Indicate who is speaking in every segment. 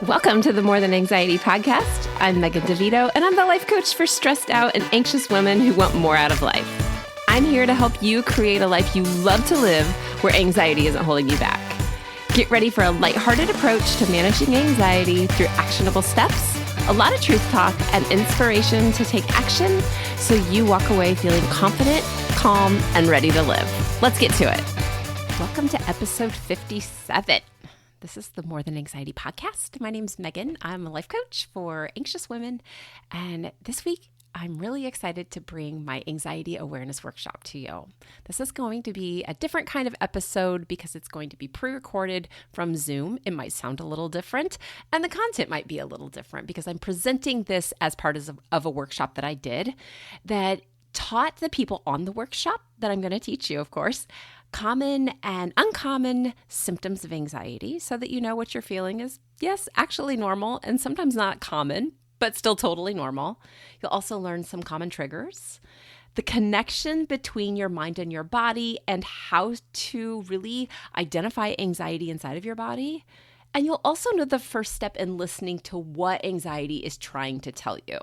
Speaker 1: Welcome to the More Than Anxiety podcast. I'm Megan DeVito, and I'm the life coach for stressed out and anxious women who want more out of life. I'm here to help you create a life you love to live where anxiety isn't holding you back. Get ready for a lighthearted approach to managing anxiety through actionable steps, a lot of truth talk, and inspiration to take action so you walk away feeling confident, calm, and ready to live. Let's get to it. Welcome to episode 57. This is the More Than Anxiety podcast. My name's Megan. I'm a life coach for anxious women. And this week, I'm really excited to bring my anxiety awareness workshop to you. This is going to be a different kind of episode because it's going to be pre-recorded from Zoom. It might sound a little different, and the content might be a little different because I'm presenting this as part of a workshop that I did that taught the people on the workshop that I'm going to teach you, of course, common and uncommon symptoms of anxiety so that you know what you're feeling is, yes, actually normal and sometimes not common, but still totally normal. You'll also learn some common triggers, the connection between your mind and your body, and how to really identify anxiety inside of your body. And you'll also know the first step in listening to what anxiety is trying to tell you.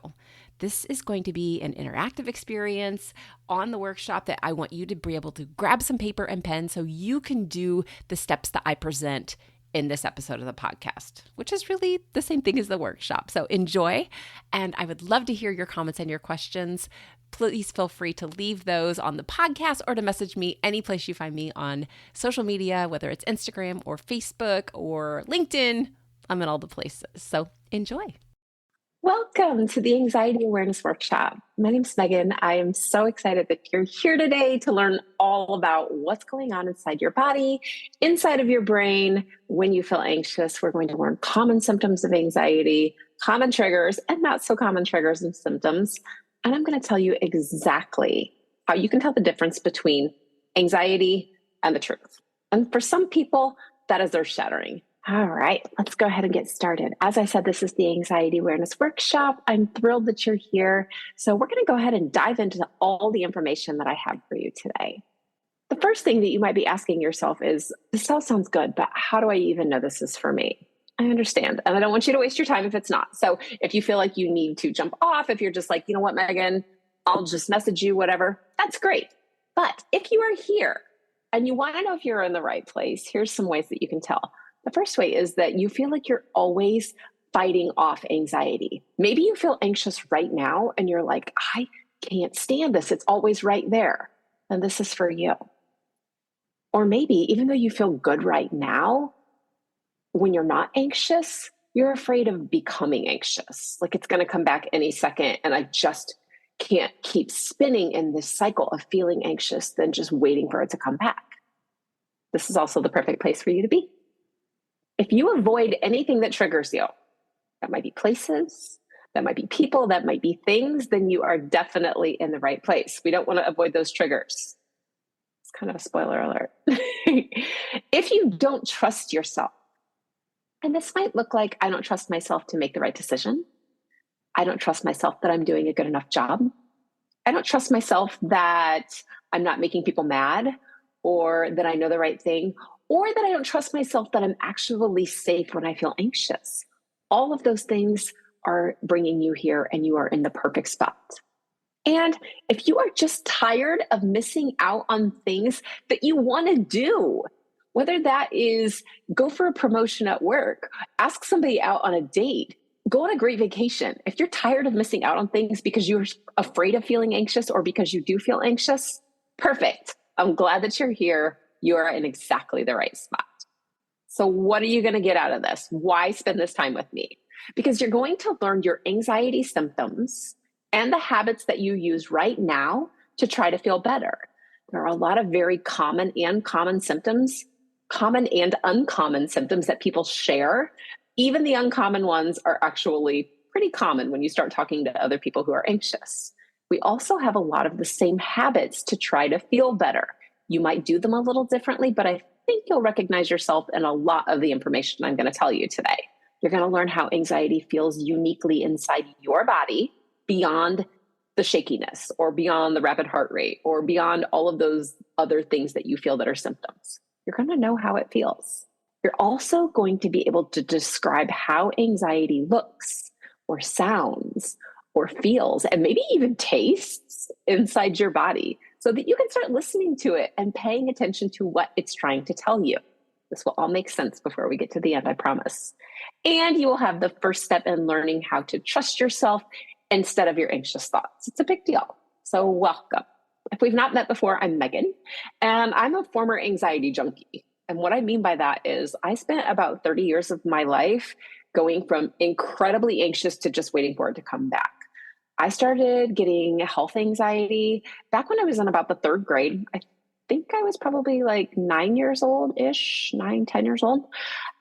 Speaker 1: This is going to be an interactive experience on the workshop that I want you to be able to grab some paper and pen so you can do the steps that I present in this episode of the podcast, which is really the same thing as the workshop. So enjoy, and I would love to hear your comments and your questions. Please feel free to leave those on the podcast or to message me any place you find me on social media, whether it's Instagram or Facebook or LinkedIn. I'm in all the places. So enjoy. Welcome to the Anxiety Awareness Workshop. My name's Megan. I am so excited that you're here today to learn all about what's going on inside your body, inside of your brain. When you feel anxious, we're going to learn common symptoms of anxiety, common triggers, and not so common triggers and symptoms. And I'm going to tell you exactly how you can tell the difference between anxiety and the truth. And for some people, that is earth-shattering. All right, let's go ahead and get started. As I said, this is the Anxiety Awareness Workshop. I'm thrilled that you're here. So we're going to go ahead and dive into all the information that I have for you today. The first thing that you might be asking yourself is, this all sounds good, but how do I even know this is for me? I understand, and I don't want you to waste your time if it's not. So if you feel like you need to jump off, if you're just like, you know what, Megan, I'll just message you, whatever, that's great. But if you are here and you want to know if you're in the right place, here's some ways that you can tell. The first way is that you feel like you're always fighting off anxiety. Maybe you feel anxious right now and you're like, I can't stand this. It's always right there. And this is for you. Or maybe even though you feel good right now, when you're not anxious, you're afraid of becoming anxious. Like it's going to come back any second and I just can't keep spinning in this cycle of feeling anxious, then just waiting for it to come back. This is also the perfect place for you to be. If you avoid anything that triggers you, that might be places, that might be people, that might be things, then you are definitely in the right place. We don't want to avoid those triggers. It's kind of a spoiler alert. If you don't trust yourself, and this might look like, I don't trust myself to make the right decision. I don't trust myself that I'm doing a good enough job. I don't trust myself that I'm not making people mad, or that I know the right thing, or that I don't trust myself that I'm actually safe when I feel anxious. All of those things are bringing you here, and you are in the perfect spot. And if you are just tired of missing out on things that you want to do, whether that is go for a promotion at work, ask somebody out on a date, go on a great vacation. If you're tired of missing out on things because you're afraid of feeling anxious or because you do feel anxious, perfect. I'm glad that you're here. You are in exactly the right spot. So what are you going to get out of this? Why spend this time with me? Because you're going to learn your anxiety symptoms and the habits that you use right now to try to feel better. There are a lot of very common and uncommon symptoms that people share. Even the uncommon ones are actually pretty common when you start talking to other people who are anxious. We also have a lot of the same habits to try to feel better. You might do them a little differently, but I think you'll recognize yourself in a lot of the information I'm going to tell you today. You're going to learn how anxiety feels uniquely inside your body beyond the shakiness or beyond the rapid heart rate or beyond all of those other things that you feel that are symptoms. You're going to know how it feels.
Speaker 2: You're also going to be able to describe how anxiety looks or sounds or feels and maybe even tastes inside your body so that you can start listening to it and paying attention to what it's trying to tell you. This will all make sense before we get to the end, I promise. And you will have the first step in learning how to trust yourself instead of your anxious thoughts. It's a big deal. So welcome. If we've not met before, I'm Megan, and I'm a former anxiety junkie. And what I mean by that is I spent about 30 years of my life going from incredibly anxious to just waiting for it to come back. I started getting health anxiety back when I was in about the third grade. I think I was probably like 9 years old-ish, 10 years old.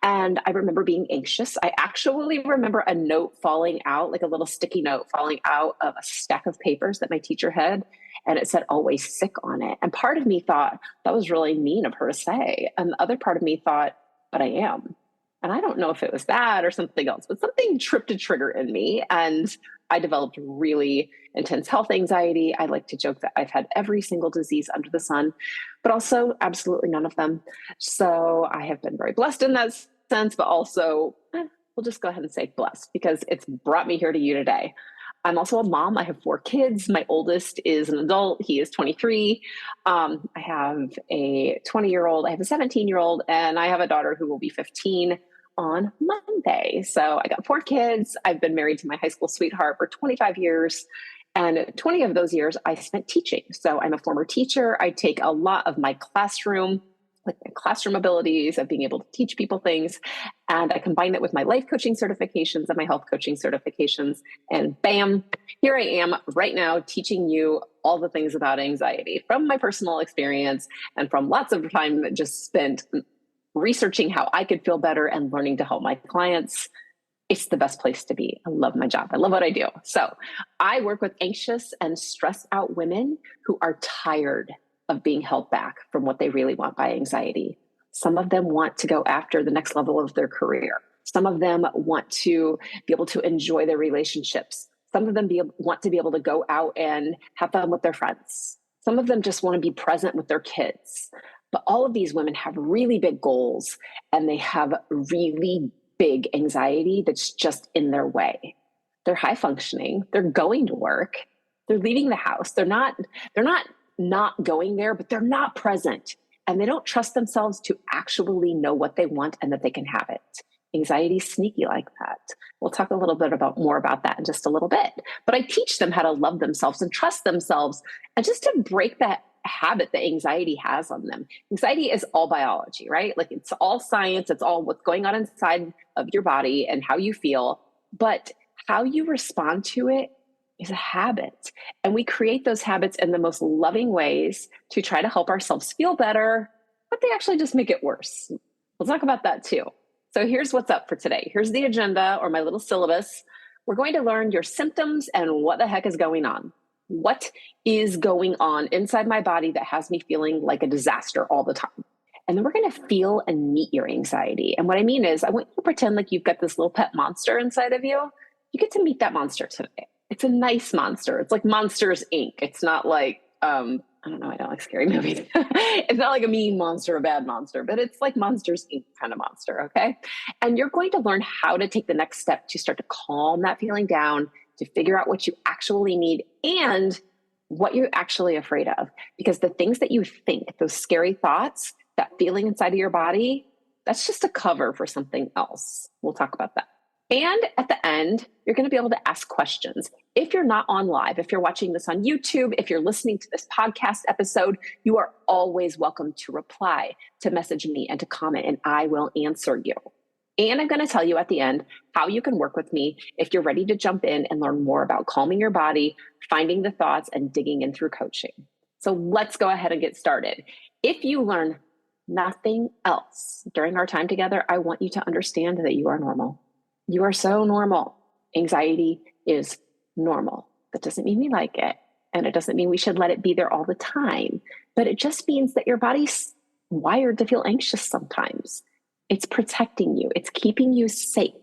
Speaker 2: And I remember being anxious. I actually remember a note falling out, like a little sticky note falling out of a stack of papers that my teacher had. And it said, always sick on it. And part of me thought that was really mean of her to say. And the other part of me thought, but I am. And I don't know if it was that or something else, but something tripped a trigger in me. And I developed really intense health anxiety. I like to joke that I've had every single disease under the sun, but also absolutely none of them. So I have been very blessed in that sense, but also we'll just go ahead and say blessed because it's brought me here to you today. I'm also a mom. I have 4 kids. My oldest is an adult. He is 23. I have a 20-year-old. I have a 17-year-old, and I have a daughter who will be 15 on Monday. So I got 4 kids. I've been married to my high school sweetheart for 25 years. And 20 of those years I spent teaching. So I'm a former teacher. I take a lot of my classroom abilities of being able to teach people things. And I combine it with my life coaching certifications and my health coaching certifications. And bam, here I am right now teaching you all the things about anxiety from my personal experience and from lots of time just spent researching how I could feel better and learning to help my clients. It's the best place to be. I love my job. I love what I do. So I work with anxious and stressed out women who are tired of being held back from what they really want by anxiety. Some of them want to go after the next level of their career. Some of them want to be able to enjoy their relationships. Some of them want to be able to go out and have fun with their friends. Some of them just want to be present with their kids. But all of these women have really big goals and they have really big anxiety that's just in their way. They're high functioning. They're going to work. They're leaving the house. They're not going there, but they're not present. And they don't trust themselves to actually know what they want and that they can have it. Anxiety is sneaky like that. We'll talk a little bit more about that in just a little bit. But I teach them how to love themselves and trust themselves and just to break that habit that anxiety has on them. Anxiety is all biology, right? Like it's all science. It's all what's going on inside of your body and how you feel. But how you respond to it is a habit. And we create those habits in the most loving ways to try to help ourselves feel better, but they actually just make it worse. We'll talk about that too. So here's what's up for today. Here's the agenda or my little syllabus. We're going to learn your symptoms and what the heck is going on. What is going on inside my body that has me feeling like a disaster all the time? And then we're going to feel and meet your anxiety. And what I mean is I want you to pretend like you've got this little pet monster inside of you. You get to meet that monster today. It's a nice monster. It's like Monsters, Inc. It's not like, I don't know, I don't like scary movies. It's not like a mean monster, a bad monster, but it's like Monsters, Inc. kind of monster, okay? And you're going to learn how to take the next step to start to calm that feeling down, to figure out what you actually need and what you're actually afraid of. Because the things that you think, those scary thoughts, that feeling inside of your body, that's just a cover for something else. We'll talk about that. And at the end, you're going to be able to ask questions. If you're not on live, if you're watching this on YouTube, if you're listening to this podcast episode, you are always welcome to reply, to message me, and to comment, and I will answer you. And I'm going to tell you at the end how you can work with me if you're ready to jump in and learn more about calming your body, finding the thoughts, and digging in through coaching. So let's go ahead and get started. If you learn nothing else during our time together, I want you to understand that you are normal. You are so normal. Anxiety is normal. That doesn't mean we like it. And it doesn't mean we should let it be there all the time. But it just means that your body's wired to feel anxious sometimes. It's protecting you. It's keeping you safe.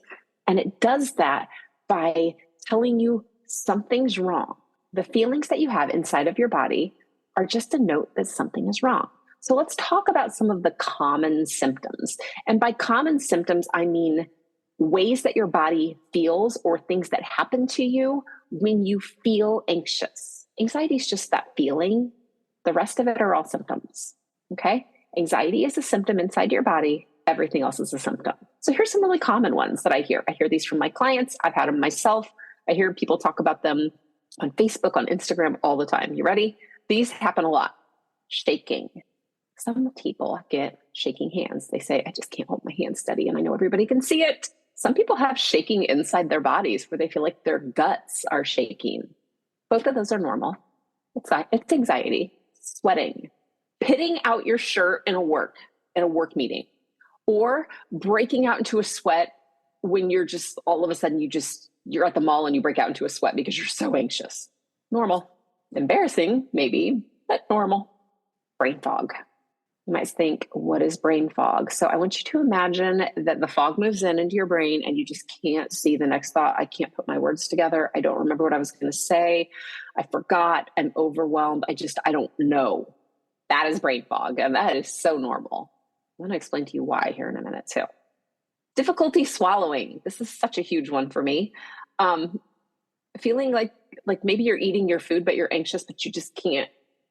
Speaker 2: And it does that by telling you something's wrong. The feelings that you have inside of your body are just a note that something is wrong. So let's talk about some of the common symptoms. And by common symptoms, I mean ways that your body feels or things that happen to you when you feel anxious. Anxiety is just that feeling. The rest of it are all symptoms. Okay? Anxiety is a symptom inside your body. Everything else is a symptom. So here's some really common ones that I hear. I hear these from my clients. I've had them myself. I hear people talk about them on Facebook, on Instagram all the time. You ready? These happen a lot. Shaking. Some people get shaking hands. They say, I just can't hold my hand steady. And I know everybody can see it. Some people have shaking inside their bodies where they feel like their guts are shaking. Both of those are normal. It's anxiety. Sweating. Pitting out your shirt in a work meeting. Or breaking out into a sweat when you're just, all of a sudden you're at the mall and you break out into a sweat because you're so anxious. Normal. Embarrassing, maybe, but normal. Brain fog. You might think, what is brain fog? So I want you to imagine that the fog moves into your brain and you just can't see the next thought. I can't put my words together. I don't remember what I was going to say. I forgot. I'm overwhelmed. I don't know. That is brain fog. And that is so normal. I'm going to explain to you why here in a minute too. Difficulty swallowing. This is such a huge one for me. Feeling like maybe you're eating your food, but you're anxious, but you just can't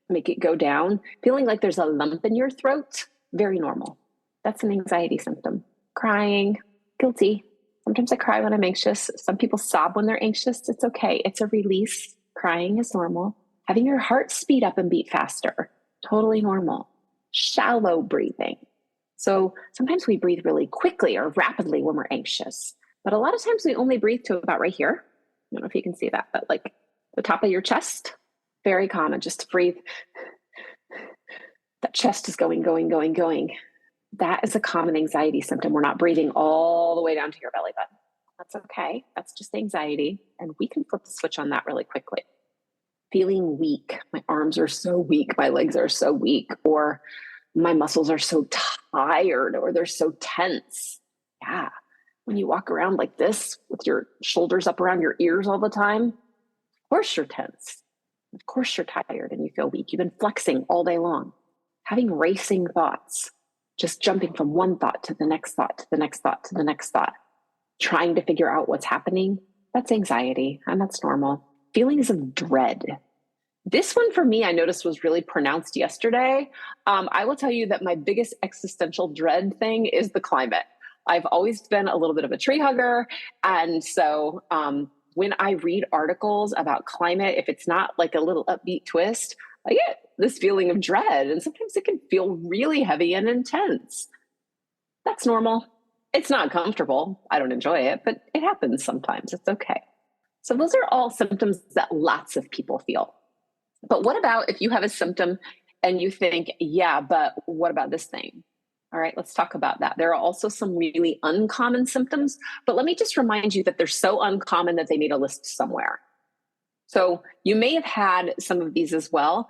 Speaker 2: make it go down. Feeling like there's a lump in your throat. Very normal. That's an anxiety symptom. Crying. Guilty. Sometimes I cry when I'm anxious. Some people sob when they're anxious. It's okay. It's a release. Crying is normal. Having your heart speed up and beat faster. Totally normal. Shallow breathing. So sometimes we breathe really quickly or rapidly when we're anxious, but a lot of times we only breathe to about right here. I don't know if you can see that, but like the top of your chest, very common. Just to breathe. That chest is going. That is a common anxiety symptom. We're not breathing all the way down to your belly button. That's okay. That's just anxiety. And we can flip the switch on that really quickly. Feeling weak. My arms are so weak. My legs are so weak. Or my muscles are so tired or they're so tense. Yeah. When you walk around like this with your shoulders up around your ears all the time, of course you're tense. Of course you're tired and you feel weak. You've been flexing all day long. Having racing thoughts, just jumping from one thought to the next thought, to the next thought, to the next thought, trying to figure out what's happening. That's anxiety and that's normal. Feelings of dread. This one for me, I noticed was really pronounced yesterday. I will tell you that my biggest existential dread thing is the climate. I've always been a little bit of a tree hugger. And so when I read articles about climate, if it's not like a little upbeat twist, I get this feeling of dread. And sometimes it can feel really heavy and intense. That's normal. It's not comfortable. I don't enjoy it, but it happens sometimes. It's okay. So those are all symptoms that lots of people feel. But what about if you have a symptom and you think, yeah, but what about this thing? All right, let's talk about that. There are also some really uncommon symptoms, but let me just remind you that they're so uncommon that they made a list somewhere. So you may have had some of these as well.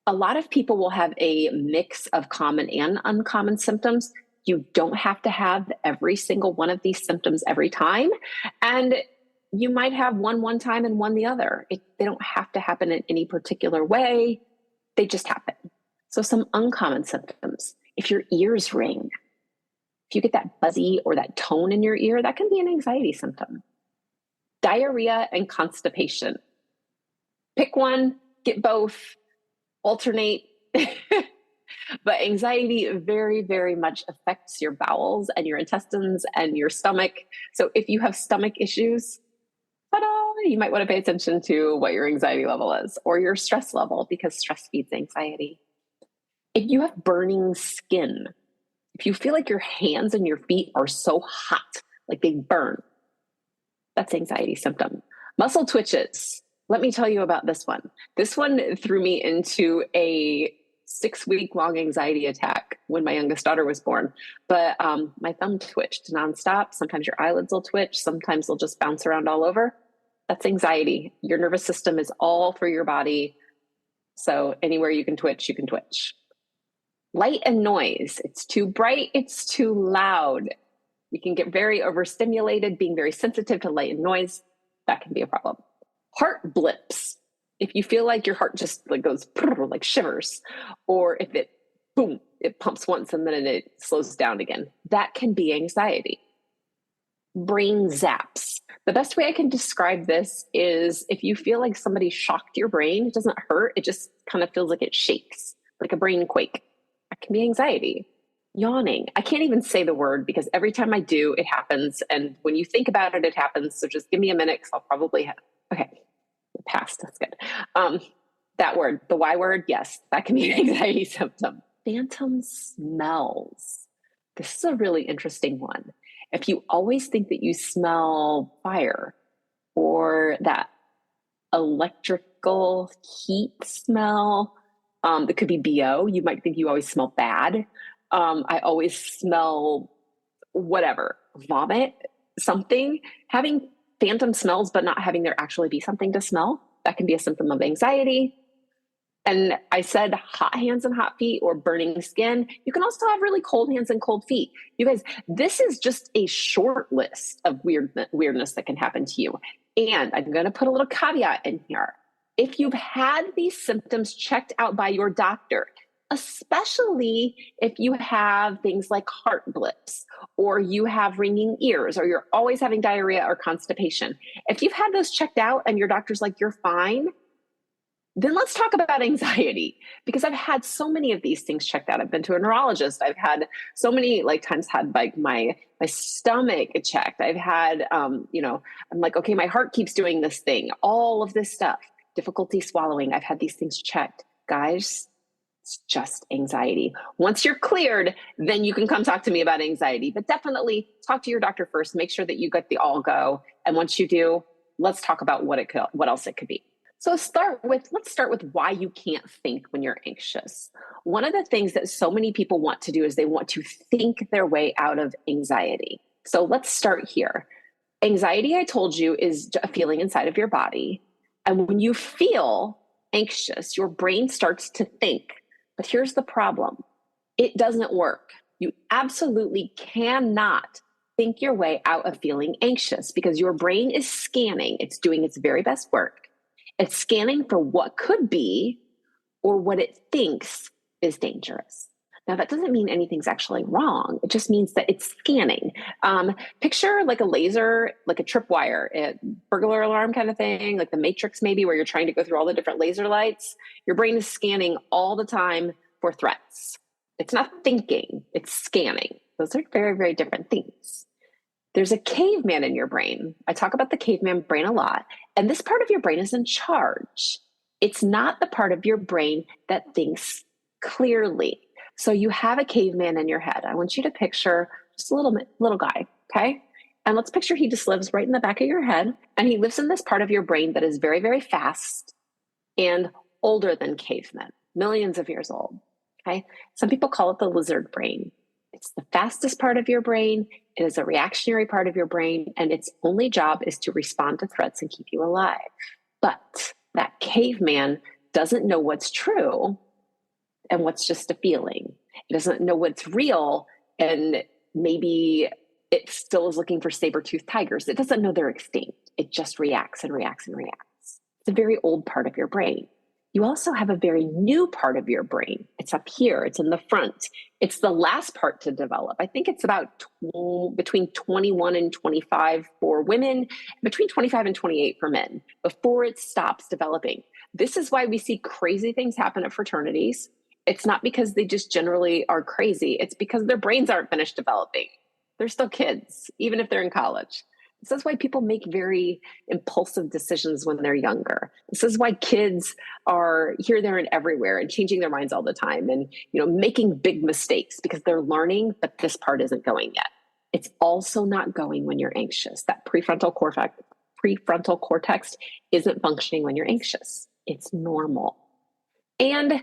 Speaker 2: A lot of people will have a mix of common and uncommon symptoms. You don't have to have every single one of these symptoms every time. And you might have one time and one the other. They don't have to happen in any particular way. They just happen. So some uncommon symptoms. If your ears ring, if you get that buzzy or that tone in your ear, that can be an anxiety symptom. Diarrhea and constipation. Pick one, get both, alternate. But anxiety very, very much affects your bowels and your intestines and your stomach. So if you have stomach issues, you might want to pay attention to what your anxiety level is or your stress level, because stress feeds anxiety. If you have burning skin, if you feel like your hands and your feet are so hot, like they burn, that's anxiety symptom. Muscle twitches. Let me tell you about this one. This one threw me into a 6-week-long anxiety attack when my youngest daughter was born. But my thumb twitched nonstop. Sometimes your eyelids will twitch. Sometimes they'll just bounce around all over. That's anxiety. Your nervous system is all through your body. So anywhere you can twitch, you can twitch. Light and noise. It's too bright. It's too loud. You can get very overstimulated, being very sensitive to light and noise. That can be a problem. Heart blips. If you feel like your heart just like goes like shivers, or if it boom, it pumps once and then it slows down again. That can be anxiety. Brain zaps. The best way I can describe this is if you feel like somebody shocked your brain, it doesn't hurt, it just kind of feels like it shakes, like a brain quake. That can be anxiety. Yawning. I can't even say the word because every time I do, it happens. And when you think about it, it happens. So just give me a minute because I'll probably have, okay, passed. That's good. That word, the Y word, yes, that can be an anxiety symptom. Phantom smells. This is a really interesting one. If you always think that you smell fire or that electrical heat smell, that could be BO, you might think you always smell bad. I always smell whatever, vomit, something. Having phantom smells, but not having there actually be something to smell, that can be a symptom of anxiety. And I said hot hands and hot feet or burning skin. You can also have really cold hands and cold feet. You guys, this is just a short list of weirdness that can happen to you. And I'm going to put a little caveat in here. If you've had these symptoms checked out by your doctor, especially if you have things like heart blips or you have ringing ears or you're always having diarrhea or constipation, if you've had those checked out and your doctor's like, you're fine, then let's talk about anxiety, because I've had so many of these things checked out. I've been to a neurologist. I've had so many times had like my stomach checked. I've had, I'm like, okay, my heart keeps doing this thing, all of this stuff, difficulty swallowing. I've had these things checked. Guys, it's just anxiety. Once you're cleared, then you can come talk to me about anxiety, but definitely talk to your doctor first. Make sure that you get the all go. And once you do, let's talk about what else it could be. So let's start with why you can't think when you're anxious. One of the things that so many people want to do is they want to think their way out of anxiety. So let's start here. Anxiety, I told you, is a feeling inside of your body. And when you feel anxious, your brain starts to think. But here's the problem. It doesn't work. You absolutely cannot think your way out of feeling anxious because your brain is scanning. It's doing its very best work. It's scanning for what could be or what it thinks is dangerous. Now, that doesn't mean anything's actually wrong. It just means that it's scanning. Picture like a laser, like a tripwire, a burglar alarm kind of thing, like the Matrix maybe, where you're trying to go through all the different laser lights. Your brain is scanning all the time for threats. It's not thinking, it's scanning. Those are very, very different things. There's a caveman in your brain. I talk about the caveman brain a lot. And this part of your brain is in charge. It's not the part of your brain that thinks clearly. So you have a caveman in your head. I want you to picture just a little guy, okay? And let's picture he just lives right in the back of your head. And he lives in this part of your brain that is very, very fast and older than cavemen, millions of years old, okay? Some people call it the lizard brain. It's the fastest part of your brain. It is a reactionary part of your brain, and its only job is to respond to threats and keep you alive. But that caveman doesn't know what's true and what's just a feeling. It doesn't know what's real, and maybe it still is looking for saber-toothed tigers. It doesn't know they're extinct. It just reacts and reacts and reacts. It's a very old part of your brain. You also have a very new part of your brain. It's up here. It's in the front. It's the last part to develop. I think it's about between 21 and 25 for women, between 25 and 28 for men, before it stops developing. This is why we see crazy things happen at fraternities. It's not because they just generally are crazy. It's because their brains aren't finished developing. They're still kids, even if they're in college. This is why people make very impulsive decisions when they're younger. This is why kids are here, there, and everywhere and changing their minds all the time and, making big mistakes because they're learning, but this part isn't going yet. It's also not going when you're anxious. That prefrontal cortex isn't functioning when you're anxious. It's normal. And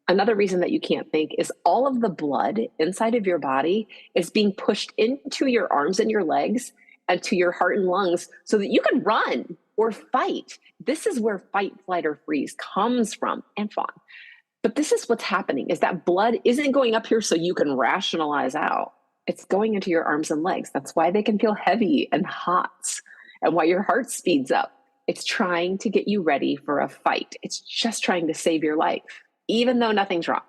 Speaker 2: another reason that you can't think is all of the blood inside of your body is being pushed into your arms and your legs and to your heart and lungs so that you can run or fight. This is where fight, flight, or freeze comes from, and fawn. But this is what's happening, is that blood isn't going up here so you can rationalize out. It's going into your arms and legs. That's why they can feel heavy and hot and why your heart speeds up. It's trying to get you ready for a fight. It's just trying to save your life, even though nothing's wrong.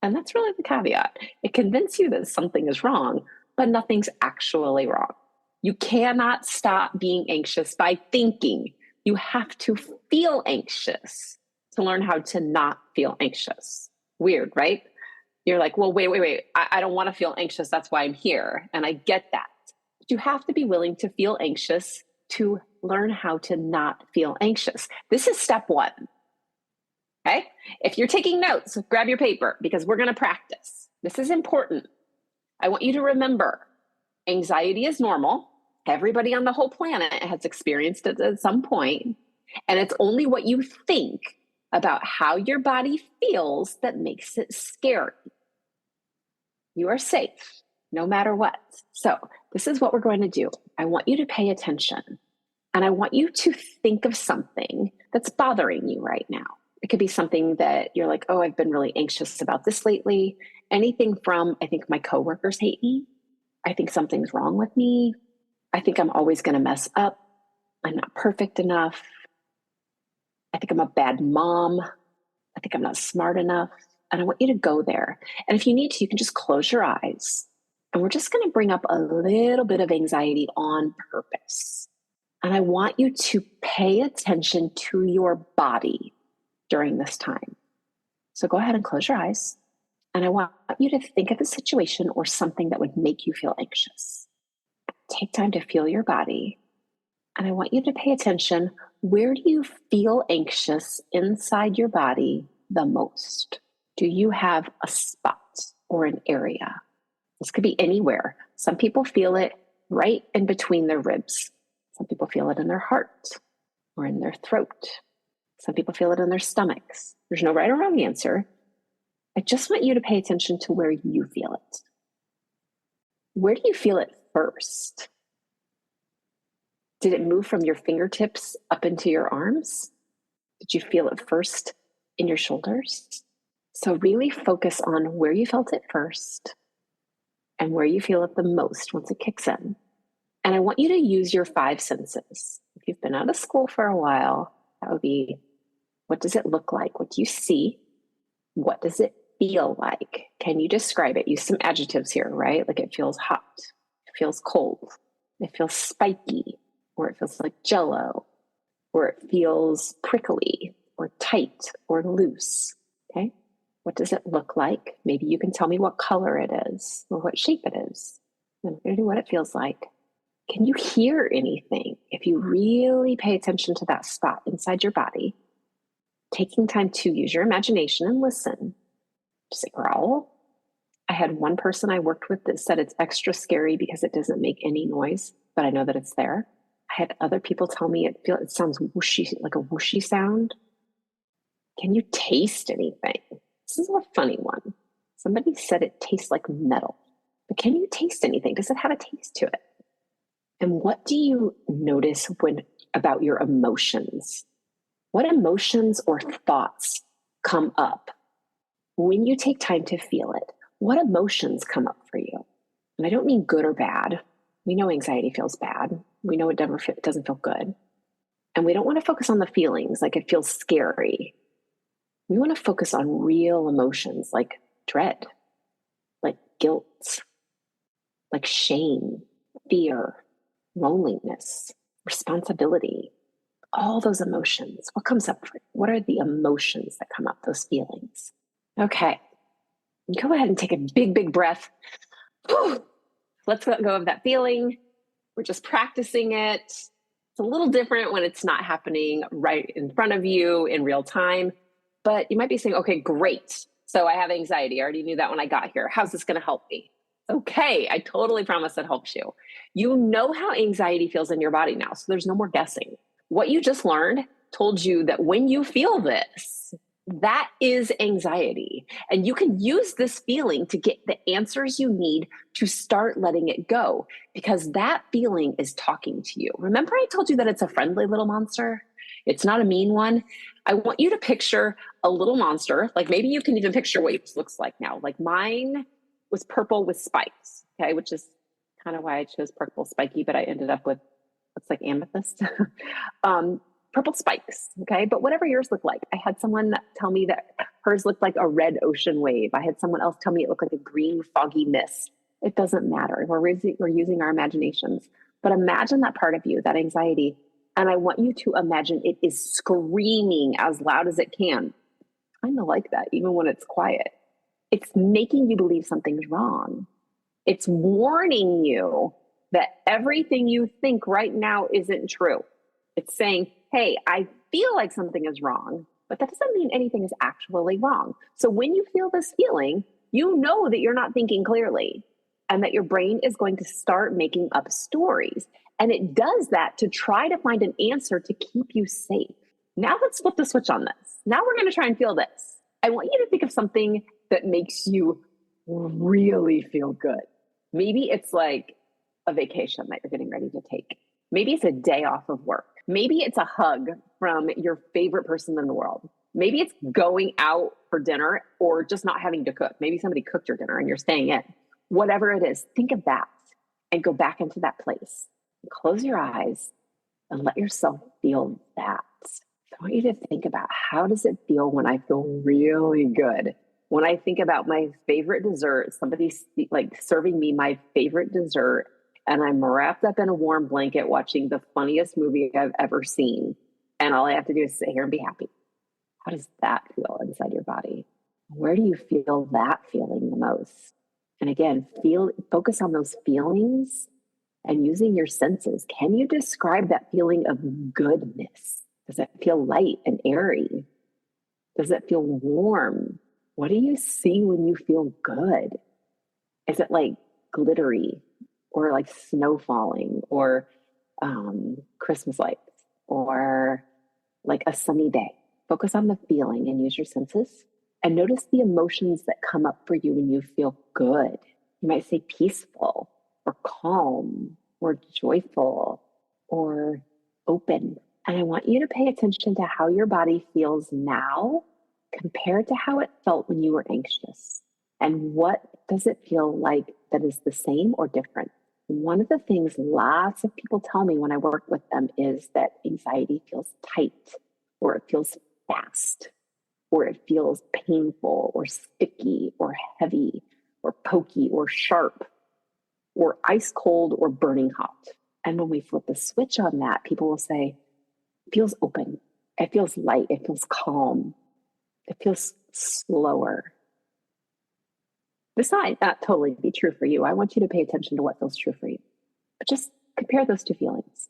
Speaker 2: And that's really the caveat. It convinces you that something is wrong, but nothing's actually wrong. You cannot stop being anxious by thinking. You have to feel anxious to learn how to not feel anxious. Weird, right? You're like, well, wait. I don't want to feel anxious. That's why I'm here. And I get that. But you have to be willing to feel anxious to learn how to not feel anxious. This is step one. Okay. If you're taking notes, grab your paper because we're going to practice. This is important. I want you to remember anxiety is normal. Everybody on the whole planet has experienced it at some point, and it's only what you think about how your body feels that makes it scary. You are safe no matter what. So this is what we're going to do. I want you to pay attention, and I want you to think of something that's bothering you right now. It could be something that you're like, oh, I've been really anxious about this lately. Anything from, I think my coworkers hate me. I think something's wrong with me. I think I'm always going to mess up. I'm not perfect enough. I think I'm a bad mom. I think I'm not smart enough. And I want you to go there. And if you need to, you can just close your eyes. And we're just going to bring up a little bit of anxiety on purpose. And I want you to pay attention to your body during this time. So go ahead and close your eyes. And I want you to think of a situation or something that would make you feel anxious. Take time to feel your body. And I want you to pay attention. Where do you feel anxious inside your body the most? Do you have a spot or an area? This could be anywhere. Some people feel it right in between their ribs. Some people feel it in their heart or in their throat. Some people feel it in their stomachs. There's no right or wrong answer. I just want you to pay attention to where you feel it. Where do you feel it first? Did it move from your fingertips up into your arms? Did you feel it first in your shoulders? So really focus on where you felt it first and where you feel it the most once it kicks in. And I want you to use your 5 senses. If you've been out of school for a while, that would be, what does it look like? What do you see? What does it feel like? Can you describe it? Use some adjectives here, right? Like it feels hot, it feels cold, it feels spiky, or it feels like jello, or it feels prickly, or tight, or loose. Okay? What does it look like? Maybe you can tell me what color it is, or what shape it is. Then we're going to do what it feels like. Can you hear anything? If you really pay attention to that spot inside your body, taking time to use your imagination and listen. Just a growl. I had one person I worked with that said it's extra scary because it doesn't make any noise, but I know that it's there. I had other people tell me it sounds whooshy, like a whooshy sound. Can you taste anything? This is a funny one. Somebody said it tastes like metal, but can you taste anything? Does it have a taste to it? And what do you notice about your emotions? What emotions or thoughts come up when you take time to feel it? What emotions come up for you? And I don't mean good or bad. We know anxiety feels bad. We know it doesn't feel good. And we don't want to focus on the feelings like it feels scary. We want to focus on real emotions like dread, like guilt, like shame, fear, loneliness, responsibility, all those emotions. What comes up for you? What are the emotions that come up, those feelings? Okay. Go ahead and take a big, big breath. Let's let go of that feeling. We're just practicing it. It's a little different when it's not happening right in front of you in real time. But you might be saying, okay, great. So I have anxiety. I already knew that when I got here. How's this going to help me? Okay, I totally promise it helps you. You know how anxiety feels in your body now, so there's no more guessing. What you just learned told you that when you feel this, that is anxiety. And you can use this feeling to get the answers you need to start letting it go, because that feeling is talking to you. Remember I told you that it's a friendly little monster? It's not a mean one. I want you to picture a little monster. Like maybe you can even picture what it looks like now. Like mine was purple with spikes, okay, which is kind of why I chose purple spiky, but I ended up with, looks like amethyst. purple spikes. Okay. But whatever yours look like. I had someone tell me that hers looked like a red ocean wave. I had someone else tell me it looked like a green foggy mist. It doesn't matter. We're using our imaginations. But imagine that part of you, that anxiety. And I want you to imagine it is screaming as loud as it can. I kind of like that, even when it's quiet. It's making you believe something's wrong. It's warning you that everything you think right now isn't true. It's saying, hey, I feel like something is wrong, but that doesn't mean anything is actually wrong. So when you feel this feeling, you know that you're not thinking clearly and that your brain is going to start making up stories. And it does that to try to find an answer to keep you safe. Now let's flip the switch on this. Now we're going to try and feel this. I want you to think of something that makes you really feel good. Maybe it's like a vacation that you're getting ready to take. Maybe it's a day off of work. Maybe it's a hug from your favorite person in the world. Maybe it's going out for dinner or just not having to cook. Maybe somebody cooked your dinner and you're staying in. Whatever it is, think of that and go back into that place. Close your eyes and let yourself feel that. I want you to think about, how does it feel when I feel really good? When I think about my favorite dessert, somebody's like serving me my favorite dessert, and I'm wrapped up in a warm blanket watching the funniest movie I've ever seen. And all I have to do is sit here and be happy. How does that feel inside your body? Where do you feel that feeling the most? And again, focus on those feelings and using your senses. Can you describe that feeling of goodness? Does it feel light and airy? Does it feel warm? What do you see when you feel good? Is it like glittery or like snow falling or Christmas lights or like a sunny day? Focus on the feeling and use your senses and notice the emotions that come up for you when you feel good. You might say peaceful or calm or joyful or open. And I want you to pay attention to how your body feels now compared to how it felt when you were anxious. And what does it feel like that is the same or different? One of the things lots of people tell me when I work with them is that anxiety feels tight, or it feels fast, or it feels painful, or sticky, or heavy, or pokey, or sharp, or ice cold, or burning hot. And when we flip the switch on that, people will say, it feels open, it feels light, it feels calm, it feels slower. This might not totally be true for you. I want you to pay attention to what feels true for you. But just compare those two feelings.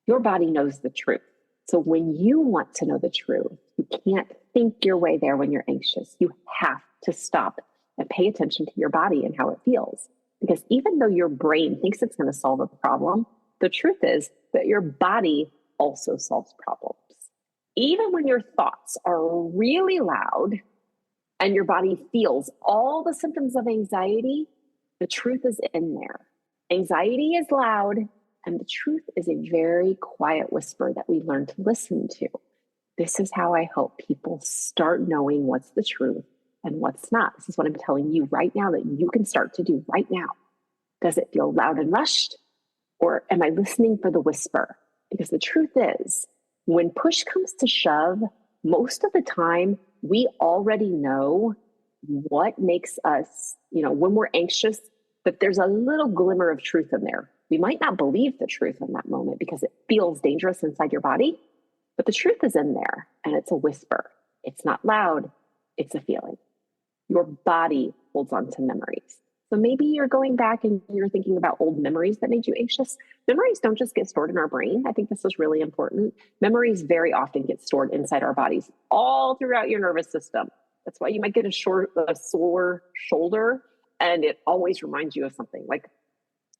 Speaker 2: Your body knows the truth. So when you want to know the truth, you can't think your way there when you're anxious. You have to stop and pay attention to your body and how it feels. Because even though your brain thinks it's going to solve a problem, the truth is that your body also solves problems. Even when your thoughts are really loud and your body feels all the symptoms of anxiety, the truth is in there. Anxiety is loud, and the truth is a very quiet whisper that we learn to listen to. This is how I hope people start knowing what's the truth and what's not. This is what I'm telling you right now that you can start to do right now. Does it feel loud and rushed? Or am I listening for the whisper? Because the truth is, when push comes to shove, most of the time, we already know what makes us, when we're anxious, but there's a little glimmer of truth in there. We might not believe the truth in that moment because it feels dangerous inside your body, but the truth is in there and it's a whisper. It's not loud, it's a feeling. Your body holds on to memories. So maybe you're going back and you're thinking about old memories that made you anxious. Memories don't just get stored in our brain. I think this is really important. Memories very often get stored inside our bodies, all throughout your nervous system. That's why you might get a sore shoulder and it always reminds you of something. Like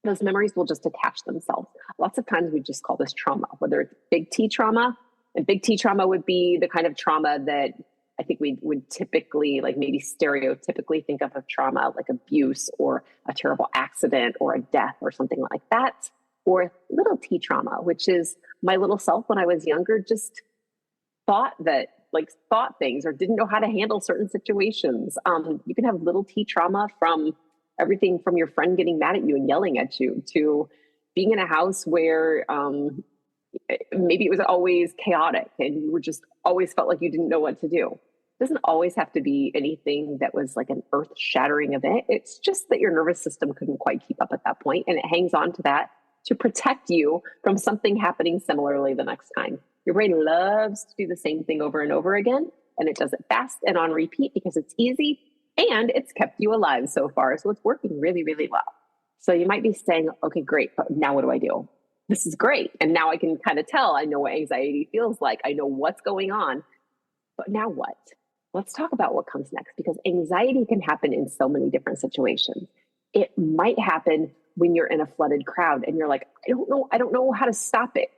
Speaker 2: those memories will just attach themselves. Lots of times we just call this trauma, whether it's big T trauma, and big T trauma would be the kind of trauma that I think we would typically, like maybe stereotypically think of trauma like abuse or a terrible accident or a death or something like that. Or little T trauma, which is my little self when I was younger, just thought things or didn't know how to handle certain situations. You can have little T trauma from everything from your friend getting mad at you and yelling at you to being in a house where, Maybe it was always chaotic and you were just always felt like you didn't know what to do. It doesn't always have to be anything that was like an earth shattering event. It's just that your nervous system couldn't quite keep up at that point, and it hangs on to that to protect you from something happening similarly the next time. Your brain loves to do the same thing over and over again, and it does it fast and on repeat because it's easy and it's kept you alive so far. So it's working really, really well. So you might be saying, okay, great, but now what do I do? This is great. And now I can kind of tell, I know what anxiety feels like. I know what's going on, but now what? Let's talk about what comes next, because anxiety can happen in so many different situations. It might happen when you're in a flooded crowd and you're like, I don't know how to stop it.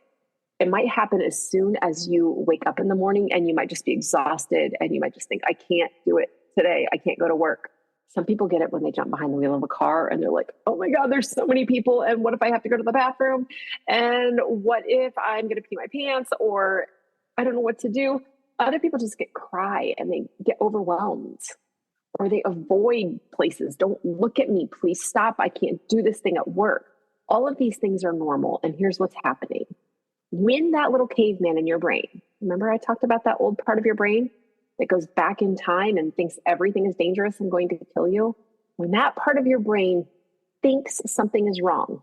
Speaker 2: It might happen as soon as you wake up in the morning and you might just be exhausted and you might just think, I can't do it today. I can't go to work. Some people get it when they jump behind the wheel of a car and they're like, oh my God, there's so many people. And what if I have to go to the bathroom? And what if I'm going to pee my pants, or I don't know what to do? Other people just cry and they get overwhelmed, or they avoid places. Don't look at me, please stop. I can't do this thing at work. All of these things are normal. And here's what's happening. When that little caveman in your brain, remember I talked about that old part of your brain that goes back in time and thinks everything is dangerous and going to kill you? When that part of your brain thinks something is wrong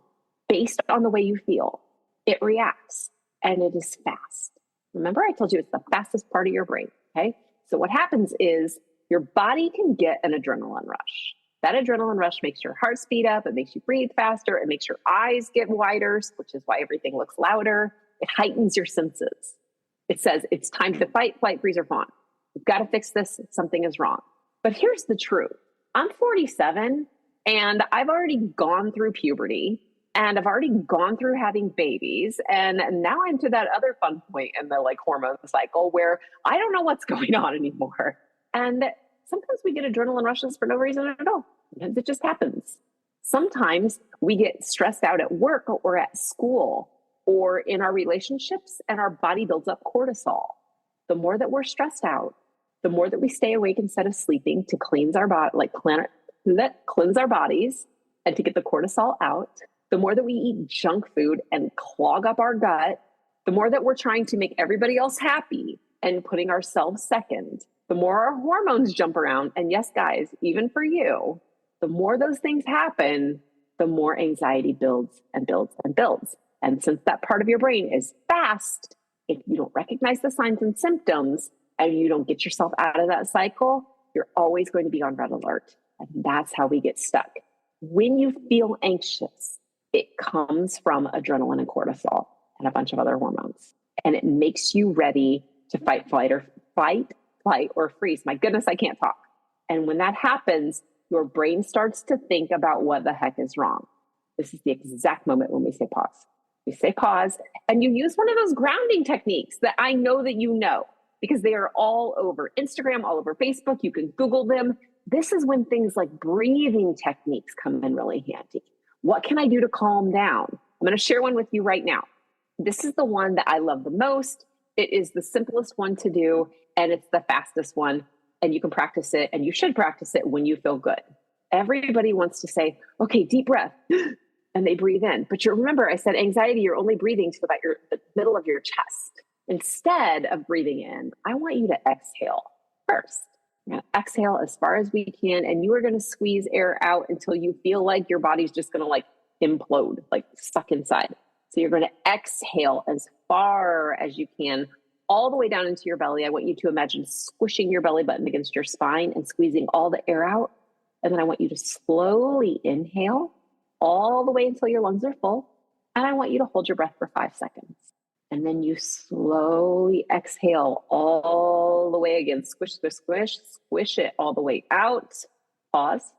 Speaker 2: based on the way you feel, it reacts, and it is fast. Remember, I told you it's the fastest part of your brain, okay? So what happens is your body can get an adrenaline rush. That adrenaline rush makes your heart speed up, it makes you breathe faster, it makes your eyes get wider, which is why everything looks louder. It heightens your senses. It says it's time to fight, flight, freeze, or fawn. You've got to fix this. Something is wrong. But here's the truth. I'm 47 and I've already gone through puberty and I've already gone through having babies. And now I'm to that other fun point in the hormone cycle where I don't know what's going on anymore. And sometimes we get adrenaline rushes for no reason at all. Sometimes it just happens. Sometimes we get stressed out at work or at school or in our relationships, and our body builds up cortisol. The more that we're stressed out, the more that we stay awake instead of sleeping to cleanse our body, cleanse our bodies and to get the cortisol out, the more that we eat junk food and clog up our gut, the more that we're trying to make everybody else happy and putting ourselves second, the more our hormones jump around. And yes, guys, even for you, the more those things happen, the more anxiety builds and builds and builds. And since that part of your brain is fast, if you don't recognize the signs and symptoms and you don't get yourself out of that cycle, you're always going to be on red alert. And that's how we get stuck. When you feel anxious, it comes from adrenaline and cortisol and a bunch of other hormones. And it makes you ready to fight, flight, or freeze. My goodness, I can't talk. And when that happens, your brain starts to think about what the heck is wrong. This is the exact moment when we say pause. You say pause and you use one of those grounding techniques that I know that you know, because they are all over Instagram, all over Facebook. You can Google them. This is when things like breathing techniques come in really handy. What can I do to calm down? I'm going to share one with you right now. This is the one that I love the most. It is the simplest one to do, and it's the fastest one. And you can practice it, and you should practice it when you feel good. Everybody wants to say, okay, deep breath. And they breathe in. But you remember, I said anxiety, you're only breathing to about the middle of your chest. Instead of breathing in, I want you to exhale first. You're going to exhale as far as we can, and you are going to squeeze air out until you feel like your body's just going to implode, stuck inside. So you're going to exhale as far as you can, all the way down into your belly. I want you to imagine squishing your belly button against your spine and squeezing all the air out. And then I want you to slowly inhale all the way until your lungs are full. And I want you to hold your breath for 5 seconds. And then you slowly exhale all the way again. Squish, squish, squish, squish it all the way out. Pause.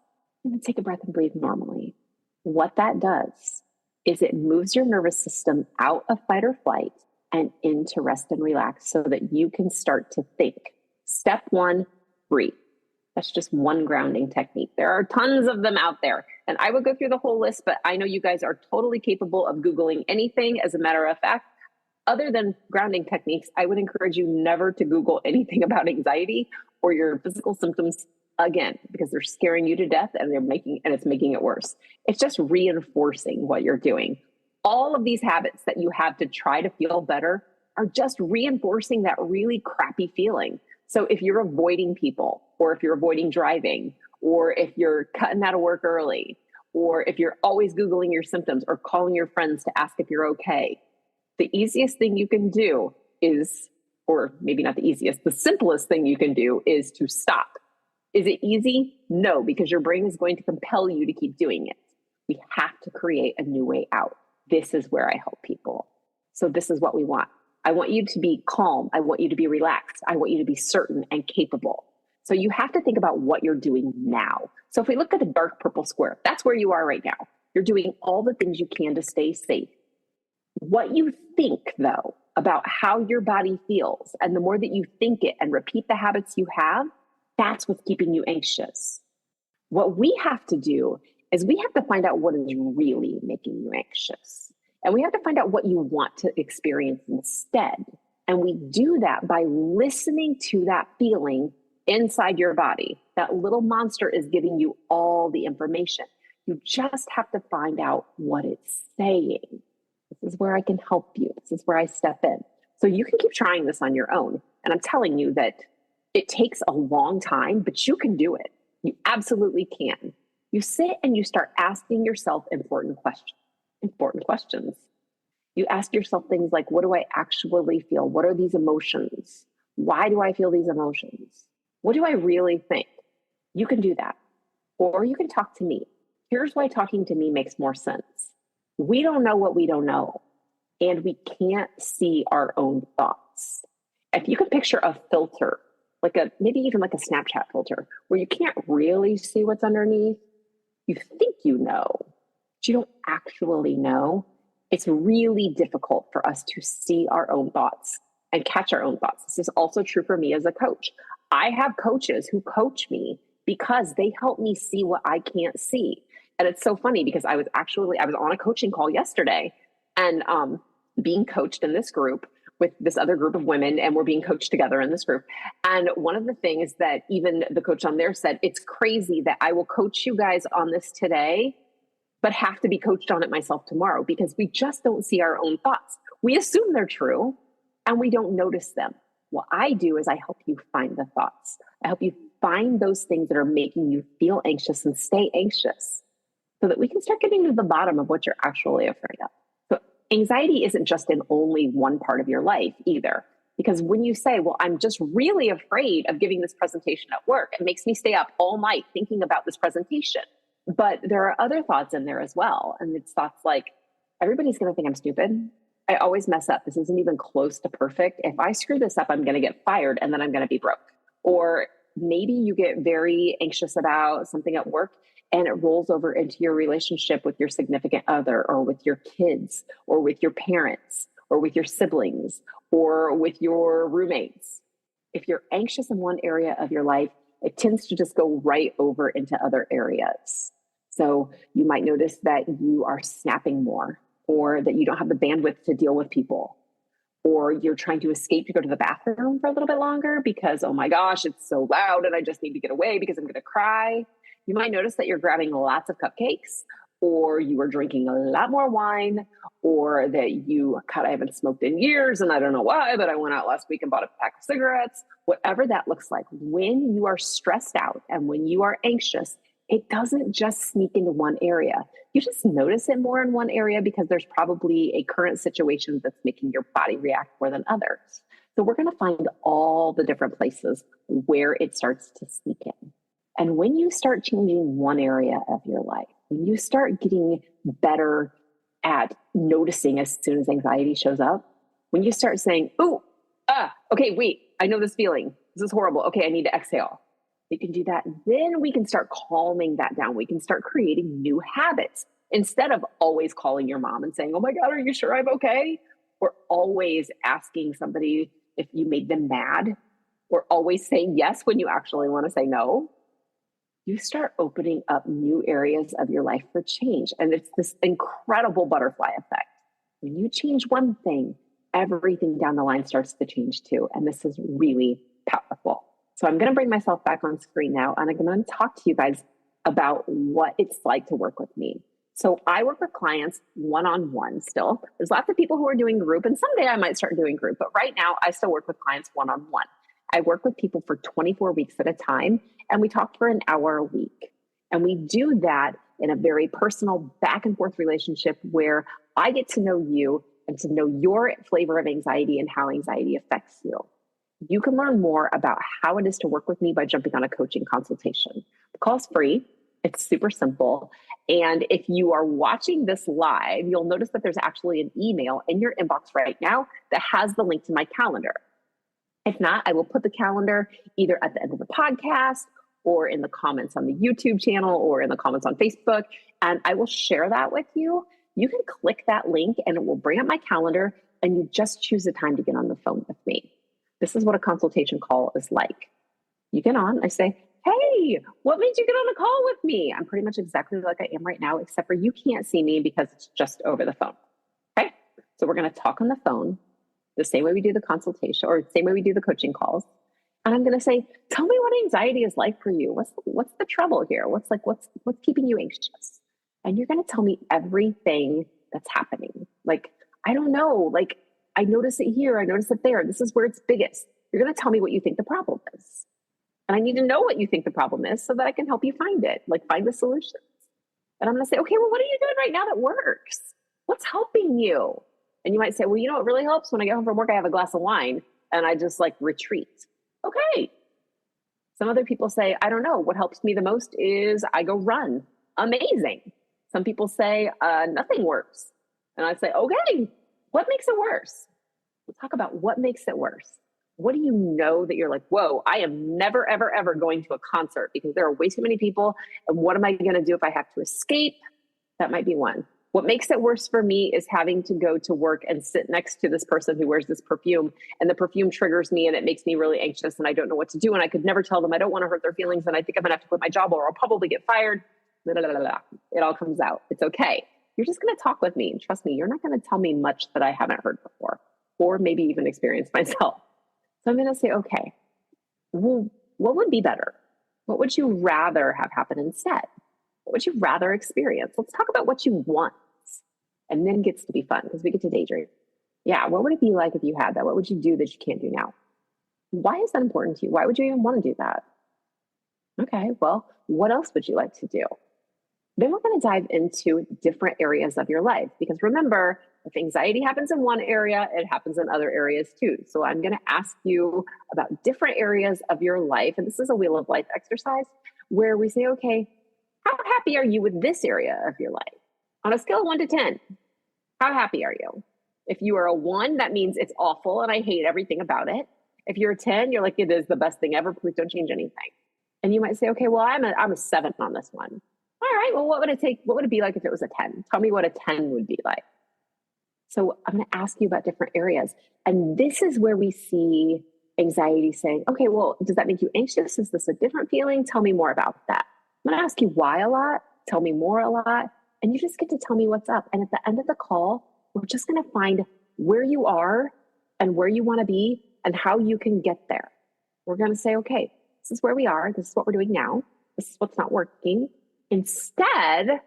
Speaker 2: And then take a breath and breathe normally. What that does is it moves your nervous system out of fight or flight and into rest and relax so that you can start to think. Step 1, breathe. That's just one grounding technique. There are tons of them out there. And I would go through the whole list, but I know you guys are totally capable of Googling anything. As a matter of fact, other than grounding techniques, I would encourage you never to Google anything about anxiety or your physical symptoms again, because they're scaring you to death and it's making it worse. It's just reinforcing what you're doing. all of these habits that you have to try to feel better are just reinforcing that really crappy feeling. So if you're avoiding people, or if you're avoiding driving, or if you're cutting out of work early, or if you're always Googling your symptoms or calling your friends to ask if you're okay, the easiest thing you can do is, or maybe not the easiest, the simplest thing you can do is to stop. Is it easy? No, because your brain is going to compel you to keep doing it. We have to create a new way out. This is where I help people. So this is what we want. I want you to be calm. I want you to be relaxed. I want you to be certain and capable. So you have to think about what you're doing now. So if we look at the dark purple square, that's where you are right now. You're doing all the things you can to stay safe. What you think, though, about how your body feels, and the more that you think it and repeat the habits you have, that's what's keeping you anxious. What we have to do is we have to find out what is really making you anxious. And we have to find out what you want to experience instead. And we do that by listening to that feeling inside your body. That little monster is giving you all the information. You just have to find out what it's saying. This is where I can help you. This is where I step in. So you can keep trying this on your own. And I'm telling you that it takes a long time, but you can do it. You absolutely can. You sit and you start asking yourself important questions. You ask yourself things like, what do I actually feel? What are these emotions? Why do I feel these emotions? What do I really think? You can do that. Or you can talk to me. Here's why talking to me makes more sense. We don't know what we don't know, and we can't see our own thoughts. If you can picture a filter, maybe even like a Snapchat filter, where you can't really see what's underneath, you think you know, but you don't actually know. It's really difficult for us to see our own thoughts and catch our own thoughts. This is also true for me as a coach. I have coaches who coach me because they help me see what I can't see. And it's so funny because I was on a coaching call yesterday and being coached in this group with this other group of women, and we're being coached together in this group. And one of the things that even the coach on there said, it's crazy that I will coach you guys on this today, but have to be coached on it myself tomorrow, because we just don't see our own thoughts. We assume they're true and we don't notice them. What I do is I help you find the thoughts. I help you find those things that are making you feel anxious and stay anxious, so that we can start getting to the bottom of what you're actually afraid of. So anxiety isn't just in only one part of your life either. Because when you say, well, I'm just really afraid of giving this presentation at work, it makes me stay up all night thinking about this presentation. But there are other thoughts in there as well. And it's thoughts like, everybody's going to think I'm stupid. I always mess up. This isn't even close to perfect. If I screw this up, I'm going to get fired and then I'm going to be broke. Or maybe you get very anxious about something at work and it rolls over into your relationship with your significant other, or with your kids, or with your parents, or with your siblings, or with your roommates. If you're anxious in one area of your life, it tends to just go right over into other areas. So you might notice that you are snapping more, or that you don't have the bandwidth to deal with people, or you're trying to escape to go to the bathroom for a little bit longer because, oh my gosh, it's so loud and I just need to get away because I'm going to cry. You might notice that you're grabbing lots of cupcakes, or you are drinking a lot more wine, or that I haven't smoked in years and I don't know why, but I went out last week and bought a pack of cigarettes. Whatever that looks like, when you are stressed out and when you are anxious, it doesn't just sneak into one area. You just notice it more in one area because there's probably a current situation that's making your body react more than others. So we're going to find all the different places where it starts to sneak in. And when you start changing one area of your life, when you start getting better at noticing as soon as anxiety shows up, when you start saying, okay, wait, I know this feeling. This is horrible. Okay, I need to exhale. We can do that. Then we can start calming that down. We can start creating new habits instead of always calling your mom and saying, oh my God, are you sure I'm okay? Or always asking somebody if you made them mad, or always saying yes when you actually want to say no. You start opening up new areas of your life for change. And it's this incredible butterfly effect. When you change one thing, everything down the line starts to change too. And this is really powerful. So I'm going to bring myself back on screen now, and I'm going to talk to you guys about what it's like to work with me. So I work with clients one-on-one still. There's lots of people who are doing group, and someday I might start doing group, but right now I still work with clients one-on-one. I work with people for 24 weeks at a time, and we talk for an hour a week. And we do that in a very personal back and forth relationship where I get to know you and to know your flavor of anxiety and how anxiety affects you. You can learn more about how it is to work with me by jumping on a coaching consultation. The call is free. It's super simple. And if you are watching this live, you'll notice that there's actually an email in your inbox right now that has the link to my calendar. If not, I will put the calendar either at the end of the podcast or in the comments on the YouTube channel or in the comments on Facebook, and I will share that with you. You can click that link and it will bring up my calendar, and you just choose a time to get on the phone with me. This is what a consultation call is like. You get on, I say, hey, what made you get on a call with me? I'm pretty much exactly like I am right now, except for you can't see me because it's just over the phone. Okay, so we're going to talk on the phone the same way we do the consultation or the same way we do the coaching calls. And I'm going to say, tell me what anxiety is like for you. What's the trouble here? What's keeping you anxious? And you're going to tell me everything that's happening. Like, I don't know, like I notice it here. I notice it there. This is where it's biggest. You're going to tell me what you think the problem is. And I need to know what you think the problem is so that I can help you find it, like find the solutions. And I'm going to say, okay, well, what are you doing right now that works? What's helping you? And you might say, well, you know what really helps? When I get home from work, I have a glass of wine and I just like retreat. Okay. Some other people say, I don't know. What helps me the most is I go run. Amazing. Some people say nothing works. And I say, okay, what makes it worse? We'll talk about what makes it worse. What do you know that you're like, whoa, I am never, ever, ever going to a concert because there are way too many people. And what am I going to do if I have to escape? That might be one. What makes it worse for me is having to go to work and sit next to this person who wears this perfume, and the perfume triggers me and it makes me really anxious and I don't know what to do. And I could never tell them I don't want to hurt their feelings and I think I'm going to have to quit my job or I'll probably get fired. Blah, blah, blah, blah. It all comes out. It's okay. You're just going to talk with me. And trust me, you're not going to tell me much that I haven't heard before or maybe even experienced myself. So I'm going to say, okay, well, what would be better? What would you rather have happen instead? What would you rather experience? Let's talk about what you want. And then it gets to be fun because we get to daydream. Yeah, what would it be like if you had that? What would you do that you can't do now? Why is that important to you? Why would you even want to do that? Okay, well, what else would you like to do? Then we're going to dive into different areas of your life because remember, if anxiety happens in one area, it happens in other areas too. So I'm going to ask you about different areas of your life. And this is a Wheel of Life exercise where we say, okay, how happy are you with this area of your life? On a scale of 1 to 10, how happy are you? If you are a 1, that means it's awful and I hate everything about it. If you're a 10, you're like, it is the best thing ever. Please don't change anything. And you might say, okay, well, I'm a 7 on this one. All right, well, what would it be like if it was a 10? Tell me what a 10 would be like. So I'm going to ask you about different areas. And this is where we see anxiety saying, okay, well, does that make you anxious? Is this a different feeling? Tell me more about that. I'm going to ask you why a lot. Tell me more a lot. And you just get to tell me what's up. And at the end of the call, we're just going to find where you are and where you want to be and how you can get there. We're going to say, okay, this is where we are. This is what we're doing now. This is what's not working. Instead,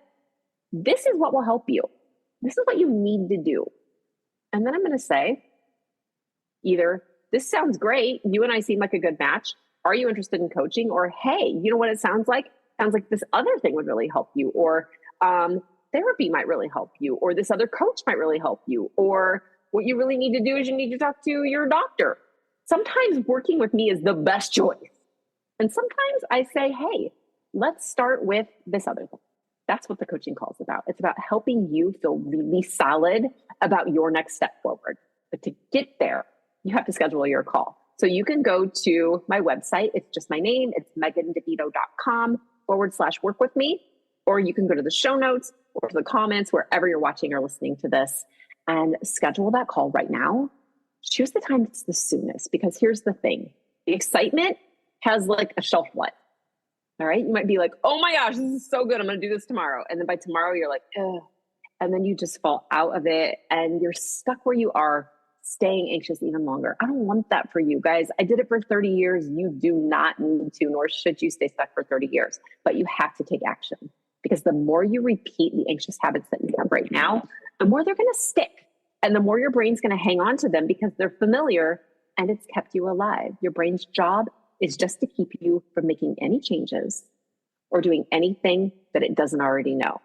Speaker 2: this is what will help you. This is what you need to do. And then I'm going to say, either this sounds great. You and I seem like a good match. Are you interested in coaching? Or, hey, you know what it sounds like? Sounds like this other thing would really help you. Or therapy might really help you. Or this other coach might really help you. Or what you really need to do is you need to talk to your doctor. Sometimes working with me is the best choice. And sometimes I say, hey, let's start with this other thing. That's what the coaching call is about. It's about helping you feel really solid about your next step forward. But to get there, you have to schedule your call. So you can go to my website. It's just my name. It's megandevito.com/work with me. Or you can go to the show notes or to the comments, wherever you're watching or listening to this, and schedule that call right now. Choose the time that's the soonest, because here's the thing. The excitement has like a shelf life. All right. You might be like, oh my gosh, this is so good. I'm going to do this tomorrow. And then by tomorrow you're like, ugh. And then you just fall out of it and you're stuck where you are, staying anxious even longer. I don't want that for you guys. I did it for 30 years. You do not need to, nor should you stay stuck for 30 years, but you have to take action. Because the more you repeat the anxious habits that you have right now, the more they're going to stick. And the more your brain's going to hang on to them because they're familiar and it's kept you alive. Your brain's job is just to keep you from making any changes or doing anything that it doesn't already know.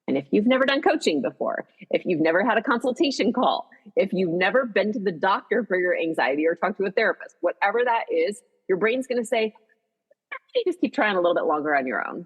Speaker 2: And if you've never done coaching before, if you've never had a consultation call, if you've never been to the doctor for your anxiety or talked to a therapist, whatever that is, your brain's going to say, you just keep trying a little bit longer on your own.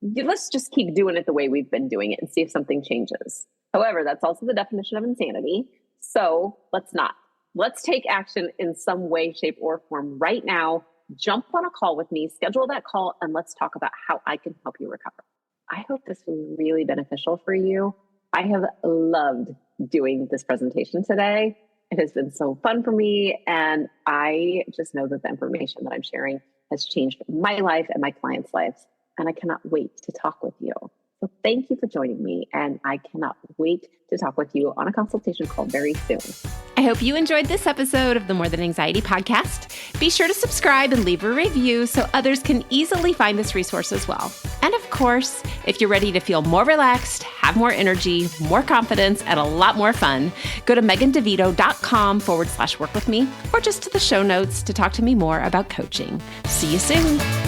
Speaker 2: Let's just keep doing it the way we've been doing it and see if something changes. However, that's also the definition of insanity. So let's not. Let's take action in some way, shape, or form right now. Jump on a call with me, schedule that call, and let's talk about how I can help you recover. I hope this was really beneficial for you. I have loved doing this presentation today. It has been so fun for me. And I just know that the information that I'm sharing has changed my life and my clients' lives. And I cannot wait to talk with you. So thank you for joining me. And I cannot wait to talk with you on a consultation call very soon.
Speaker 1: I hope you enjoyed this episode of the More Than Anxiety podcast. Be sure to subscribe and leave a review so others can easily find this resource as well. And of course, if you're ready to feel more relaxed, have more energy, more confidence, and a lot more fun, go to megandevito.com/work with me, or just to the show notes to talk to me more about coaching. See you soon.